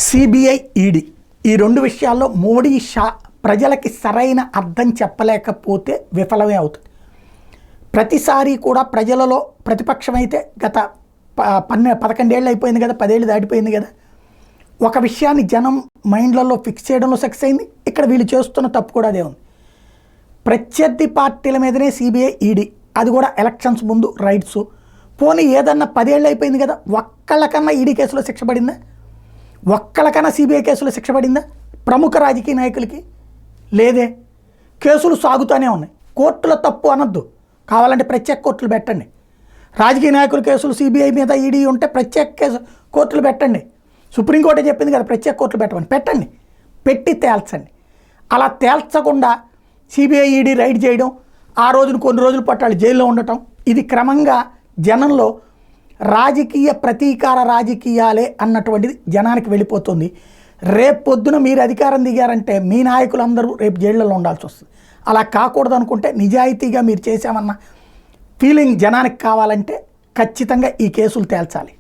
CBI, ED ఈ రెండు విషయాల్లో మోడీ, షా ప్రజలకి సరైన అర్థం చెప్పలేకపోతే విఫలమే అవుతుంది. ప్రతిసారి కూడా ప్రజలలో ప్రతిపక్షం అయితే గత 11 ఏళ్ళు అయిపోయింది కదా, 10 ఏళ్ళు దాటిపోయింది కదా, ఒక విషయాన్ని జనం మైండ్లలో ఫిక్స్ చేయడంలో సక్సెస్ అయింది. ఇక్కడ వీళ్ళు చేస్తున్న తప్పు కూడా అదే ఉంది. ప్రత్యర్థి పార్టీల మీదనే సిబిఐ, ఈడీ, అది కూడా ఎలక్షన్స్ ముందు రైట్స్. పోనీ ఏదన్నా 10 ఏళ్ళు అయిపోయింది కదా, ఒక్కళ్ళకన్నా ఈడీ కేసులో శిక్ష పడిందా? ఒక్కళ్ళకన్నా సిబిఐ కేసులో శిక్ష పడిందా? ప్రముఖ రాజకీయ నాయకులకి లేదే. కేసులు సాగుతూనే ఉన్నాయి. కోర్టుల తప్పు అనొద్దు, కావాలంటే ప్రత్యేక కోర్టులు పెట్టండి. రాజకీయ నాయకుల కేసులు సిబిఐ మీద, ఈడీ ఉంటే ప్రత్యేక కేసు కోర్టులు పెట్టండి. సుప్రీంకోర్టే చెప్పింది కదా ప్రత్యేక కోర్టులు పెట్టమని. పెట్టండి, పెట్టి తేల్చండి. అలా తేల్చకుండా సిబిఐ, ఈడీ రైడ్ చేయడం, ఆ రోజున కొన్ని రోజుల పాటు వాళ్ళు జైల్లో ఉండటం, ఇది క్రమంగా జనంలో రాజకీయ ప్రతీకార రాజకీయాలే అన్నటువంటిది జనానికి వెళ్ళిపోతుంది. రేపు పొద్దున మీరు అధికారం దిగారంటే మీ నాయకులందరూ రేపు జైళ్ళలో ఉండాల్సి వస్తుంది. అలా కాకూడదు అనుకుంటే, నిజాయితీగా మీరు చేశామన్న ఫీలింగ్ జనానికి కావాలంటే ఖచ్చితంగా ఈ కేసులు తేల్చాలి.